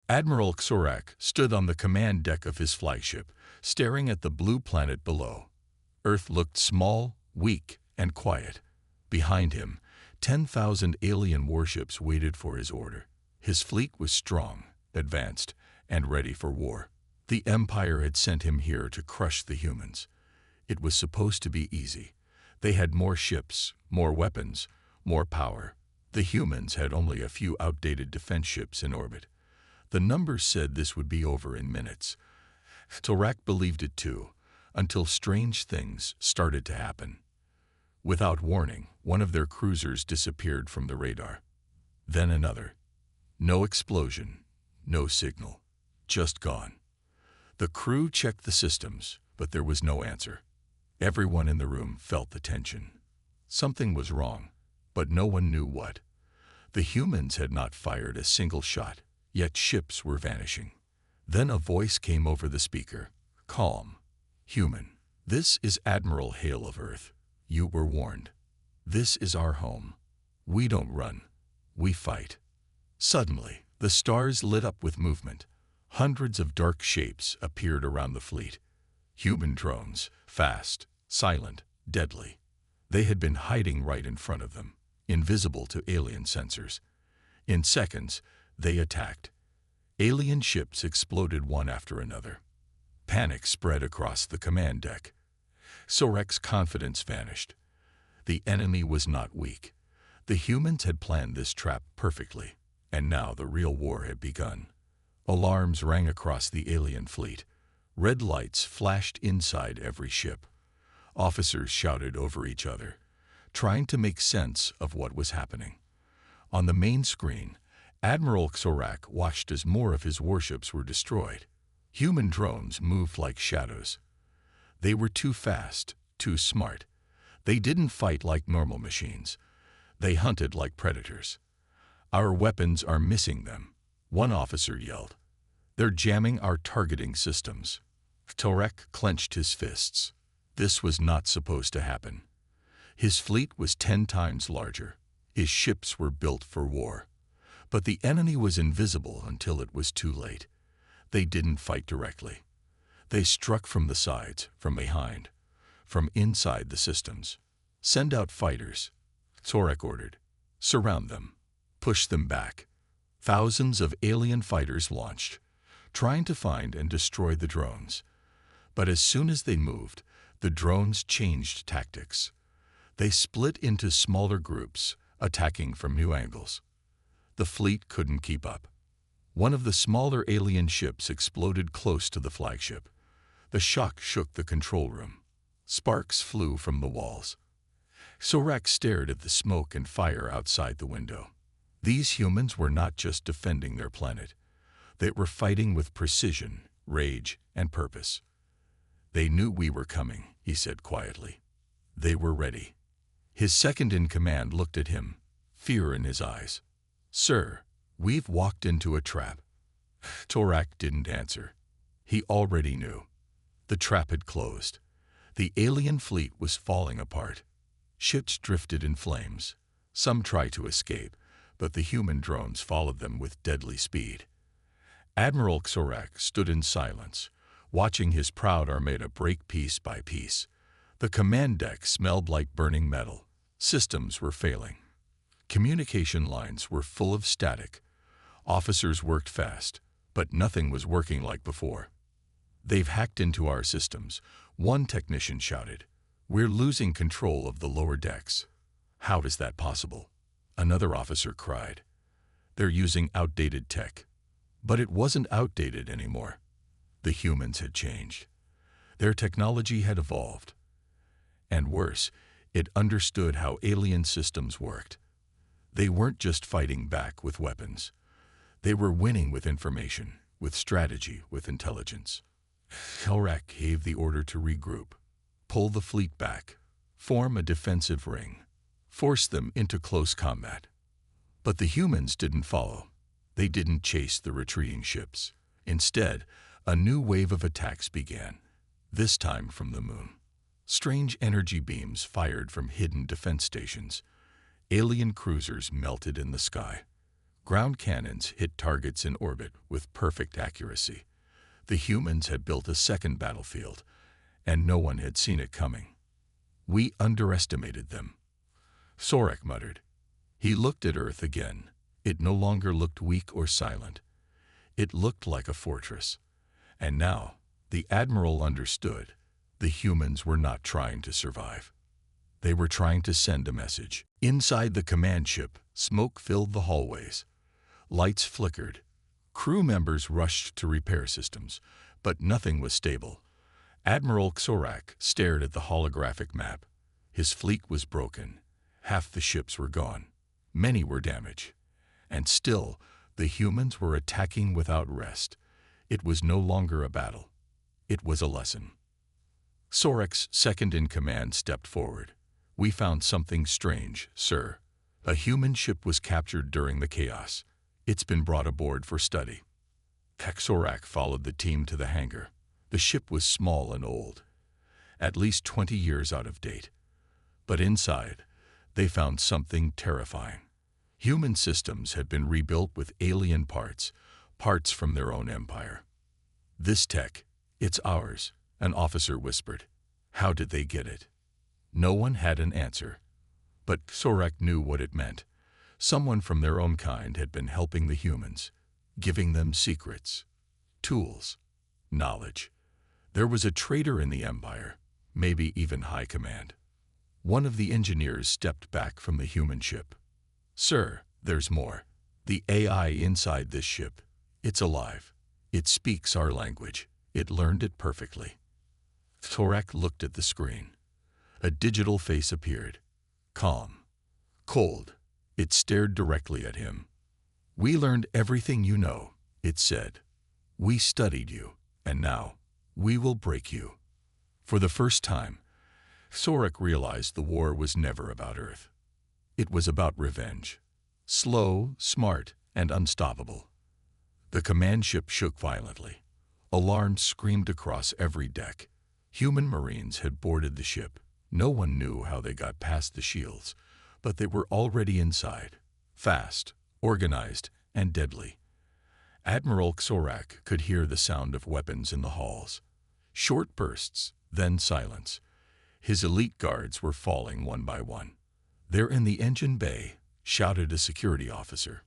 Admiral Xorak stood on the command deck of his flagship, staring at the blue planet below. Earth looked small, weak, and quiet. Behind him, 10,000 alien warships waited for his order. His fleet was strong, advanced, and ready for war. The Empire had sent him here to crush the humans. It was supposed to be easy. They had more ships, more weapons, more power. The humans had only a few outdated defense ships in orbit. The numbers said this would be over in minutes. Xorak believed it too, until strange things started to happen. Without warning, one of their cruisers disappeared from the radar. Then another. No explosion, no signal, just gone. The crew checked the systems, but there was no answer. Everyone in the room felt the tension. Something was wrong, but no one knew what. The humans had not fired a single shot, yet ships were vanishing. Then a voice came over the speaker. Calm. Human. This is Admiral Hale of Earth. You were warned. This is our home. We don't run. We fight. Suddenly, the stars lit up with movement. Hundreds of dark shapes appeared around the fleet. Human drones, fast, silent, deadly. They had been hiding right in front of them, invisible to alien sensors. In seconds, they attacked. Alien ships exploded one after another. Panic spread across the command deck. Xorak's confidence vanished. The enemy was not weak. The humans had planned this trap perfectly, and now the real war had begun. Alarms rang across the alien fleet. Red lights flashed inside every ship. Officers shouted over each other, trying to make sense of what was happening. On the main screen, Admiral Xorak watched as more of his warships were destroyed. Human drones moved like shadows. They were too fast, too smart. They didn't fight like normal machines. They hunted like predators. Our weapons are missing them, one officer yelled. They're jamming our targeting systems. Xorak clenched his fists. This was not supposed to happen. His fleet was 10 times larger. His ships were built for war. But the enemy was invisible until it was too late. They didn't fight directly. They struck from the sides, from behind, from inside the systems. Send out fighters, Xorak ordered. Surround them. Push them back. Thousands of alien fighters launched, trying to find and destroy the drones. But as soon as they moved, the drones changed tactics. They split into smaller groups, attacking from new angles. The fleet couldn't keep up. One of the smaller alien ships exploded close to the flagship. The shock shook the control room. Sparks flew from the walls. Xorak stared at the smoke and fire outside the window. These humans were not just defending their planet. They were fighting with precision, rage, and purpose. They knew we were coming, he said quietly. They were ready. His second-in-command looked at him, fear in his eyes. Sir, we've walked into a trap. Xorak didn't answer. He already knew. The trap had closed. The alien fleet was falling apart. Ships drifted in flames. Some tried to escape, but the human drones followed them with deadly speed. Admiral Xorak stood in silence, watching his proud armada break piece by piece. The command deck smelled like burning metal. Systems were failing. Communication lines were full of static. Officers worked fast, but nothing was working like before. They've hacked into our systems, one technician shouted. We're losing control of the lower decks. How is that possible? Another officer cried. They're using outdated tech. But it wasn't outdated anymore. The humans had changed. Their technology had evolved. And worse, it understood how alien systems worked. They weren't just fighting back with weapons. They were winning with information, with strategy, with intelligence. Xorak gave the order to regroup. Pull the fleet back. Form a defensive ring. Force them into close combat. But the humans didn't follow. They didn't chase the retreating ships. Instead, a new wave of attacks began, this time from the moon. Strange energy beams fired from hidden defense stations. Alien cruisers melted in the sky. Ground cannons hit targets in orbit with perfect accuracy. The humans had built a second battlefield, and no one had seen it coming. We underestimated them, Sorak muttered. He looked at Earth again. It no longer looked weak or silent. It looked like a fortress. And now, the Admiral understood. The humans were not trying to survive. They were trying to send a message. Inside the command ship, smoke filled the hallways. Lights flickered. Crew members rushed to repair systems, but nothing was stable. Admiral Sorak stared at the holographic map. His fleet was broken. Half the ships were gone. Many were damaged. And still, the humans were attacking without rest. It was no longer a battle. It was a lesson. Sorak's second-in-command stepped forward. We found something strange, sir. A human ship was captured during the chaos. It's been brought aboard for study. Sorak followed the team to the hangar. The ship was small and old, at least 20 years out of date. But inside, they found something terrifying. Human systems had been rebuilt with alien parts, parts from their own empire. This tech, it's ours, an officer whispered. How did they get it? No one had an answer. But Sorak knew what it meant. Someone from their own kind had been helping the humans, giving them secrets, tools, knowledge. There was a traitor in the Empire, maybe even high command. One of the engineers stepped back from the human ship. Sir, there's more. The AI inside this ship, it's alive. It speaks our language. It learned it perfectly. Sorak looked at the screen. A digital face appeared. Calm. Cold. It stared directly at him. We learned everything you know, it said. We studied you, and now we will break you. For the first time, Sorak realized the war was never about Earth. It was about revenge. Slow, smart, and unstoppable. The command ship shook violently. Alarms screamed across every deck. Human Marines had boarded the ship. No one knew how they got past the shields, but they were already inside, fast, organized, and deadly. Admiral Sorak could hear the sound of weapons in the halls. Short bursts, then silence. His elite guards were falling one by one. They're in the engine bay, shouted a security officer,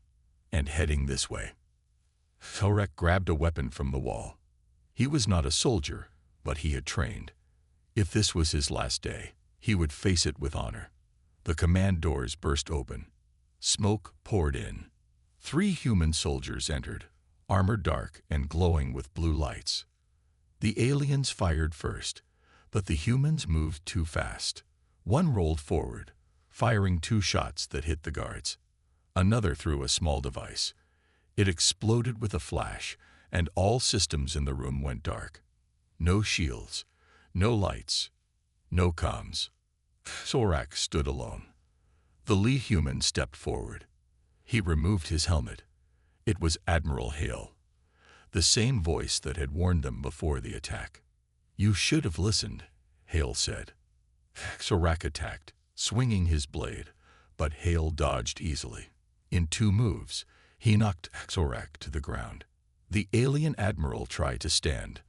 and heading this way. Sorak grabbed a weapon from the wall. He was not a soldier, but he had trained. If this was his last day, he would face it with honor. The command doors burst open. Smoke poured in. 3 human soldiers entered, armor dark and glowing with blue lights. The aliens fired first, but the humans moved too fast. One rolled forward, firing 2 shots that hit the guards. Another threw a small device. It exploded with a flash, and all systems in the room went dark. No shields, no lights, no comms. Sorak stood alone. The lead human stepped forward. He removed his helmet. It was Admiral Hale, the same voice that had warned them before the attack. You should have listened, Hale said. Sorak attacked, swinging his blade, but Hale dodged easily. In 2 moves, he knocked Sorak to the ground. The alien admiral tried to stand,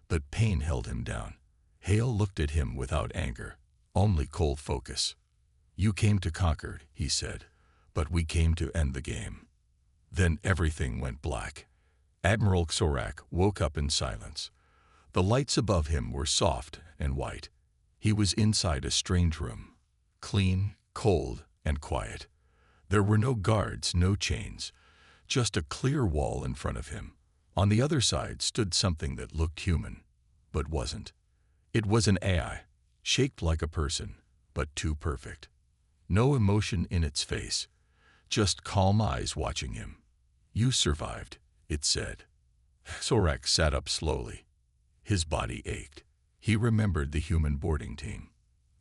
but pain held him down. Hale looked at him without anger, only cold focus. You came to conquer, he said, but we came to end the game. Then everything went black. Admiral Sorak woke up in silence. The lights above him were soft and white. He was inside a strange room, clean, cold, and quiet. There were no guards, no chains, just a clear wall in front of him. On the other side stood something that looked human, but wasn't. It was an AI, shaped like a person, but too perfect. No emotion in its face, just calm eyes watching him. You survived, it said. Sorak sat up slowly. His body ached. He remembered the human boarding team,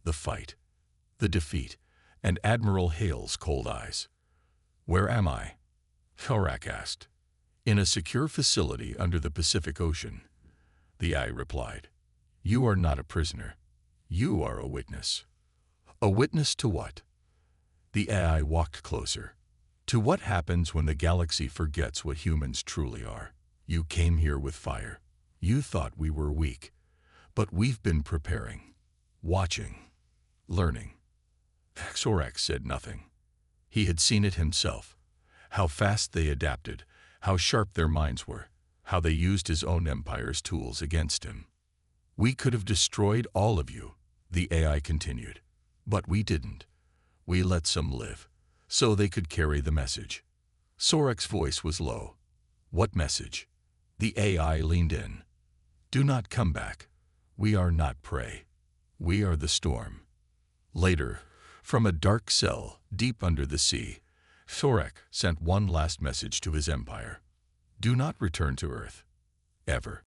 the fight, the defeat, and Admiral Hale's cold eyes. Where am I? Sorak asked. In a secure facility under the Pacific Ocean. The AI replied. You are not a prisoner. You are a witness. A witness to what? The AI walked closer. To what happens when the galaxy forgets what humans truly are. You came here with fire. You thought we were weak. But we've been preparing, watching, learning. Sorex said nothing. He had seen it himself. How fast they adapted, how sharp their minds were, how they used his own empire's tools against him. We could have destroyed all of you, the AI continued. But we didn't. We let some live, so they could carry the message. Sorex's voice was low. What message? The AI leaned in. Do not come back. We are not prey. We are the storm. Later, from a dark cell deep under the sea, Sorex sent one last message to his empire. Do not return to Earth. Ever.